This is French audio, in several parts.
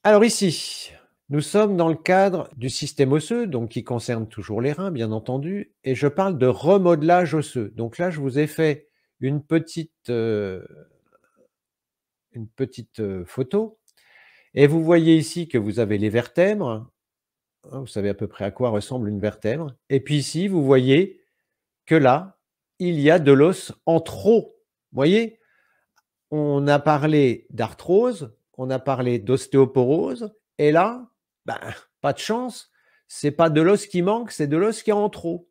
Alors ici, nous sommes dans le cadre du système osseux, donc qui concerne toujours les reins, bien entendu, et je parle de remodelage osseux. Donc là, je vous ai fait une petite photo, et vous voyez ici que vous avez les vertèbres, hein, vous savez à peu près à quoi ressemble une vertèbre, et puis ici, vous voyez que là, il y a de l'os en trop. Vous voyez? On a parlé d'arthrose, on a parlé d'ostéoporose et là, ben, pas de chance, c'est pas de l'os qui manque, c'est de l'os qui est en trop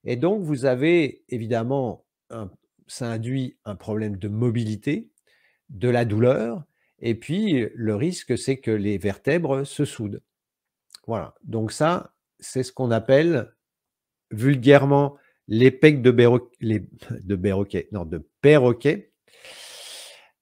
et donc vous avez évidemment ça induit un problème de mobilité, de la douleur et puis le risque, c'est que les vertèbres se soudent. Voilà, donc ça, c'est ce qu'on appelle vulgairement les pecs de perroquet,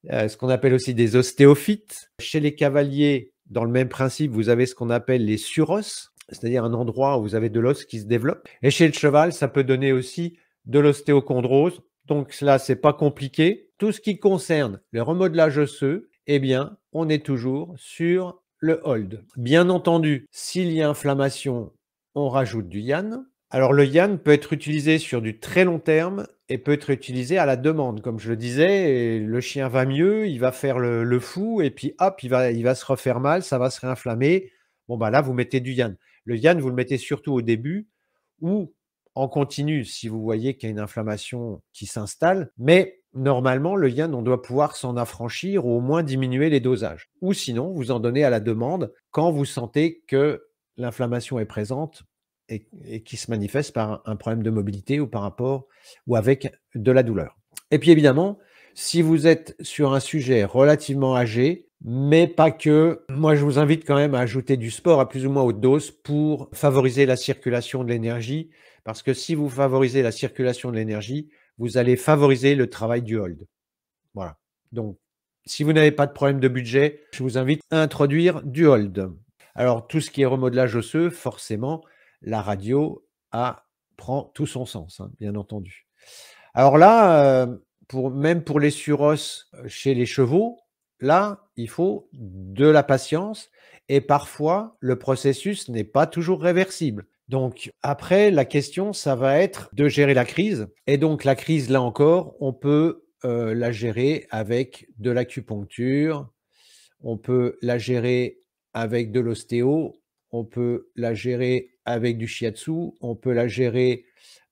ce qu'on appelle aussi des ostéophytes. Chez les cavaliers, dans le même principe, vous avez ce qu'on appelle les surosses, c'est-à-dire un endroit où vous avez de l'os qui se développe. Et chez le cheval, ça peut donner aussi de l'ostéochondrose. Donc là, c'est pas compliqué. Tout ce qui concerne le remodelage osseux, eh bien, on est toujours sur le hold. Bien entendu, s'il y a inflammation, on rajoute du yann. Alors le yann peut être utilisé sur du très long terme et peut être utilisé à la demande. Comme je le disais, le chien va mieux, il va faire le fou et puis hop, il va se refaire mal, ça va se réinflammer. Bon bah là, vous mettez du yann. Le yann, vous le mettez surtout au début ou en continu si vous voyez qu'il y a une inflammation qui s'installe. Mais normalement, le yann, on doit pouvoir s'en affranchir ou au moins diminuer les dosages. Ou sinon, vous en donnez à la demande quand vous sentez que l'inflammation est présente et qui se manifeste par un problème de mobilité ou par rapport ou avec de la douleur. Et puis évidemment, si vous êtes sur un sujet relativement âgé, mais pas que, moi je vous invite quand même à ajouter du sport à plus ou moins haute dose pour favoriser la circulation de l'énergie, parce que si vous favorisez la circulation de l'énergie, vous allez favoriser le travail du hold. Voilà. Donc, si vous n'avez pas de problème de budget, je vous invite à introduire du hold. Alors, tout ce qui est remodelage osseux, forcément, la radio prend tout son sens, hein, bien entendu. Alors là, même pour les surosses chez les chevaux, là, il faut de la patience et parfois, le processus n'est pas toujours réversible. Donc après, la question, ça va être de gérer la crise et donc la crise, là encore, on peut, la gérer avec de l'acupuncture, on peut la gérer avec de l'ostéo, on peut la gérer avec du shiatsu, on peut la gérer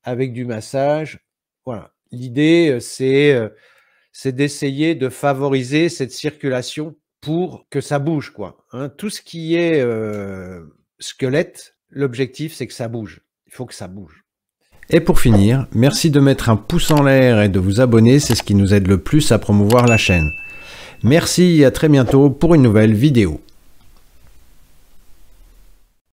avec du massage. Voilà. L'idée, c'est d'essayer de favoriser cette circulation pour que ça bouge, quoi, hein. Tout ce qui est, squelette, l'objectif, c'est que ça bouge. Il faut que ça bouge. Et pour finir, merci de mettre un pouce en l'air et de vous abonner, c'est ce qui nous aide le plus à promouvoir la chaîne. Merci et à très bientôt pour une nouvelle vidéo.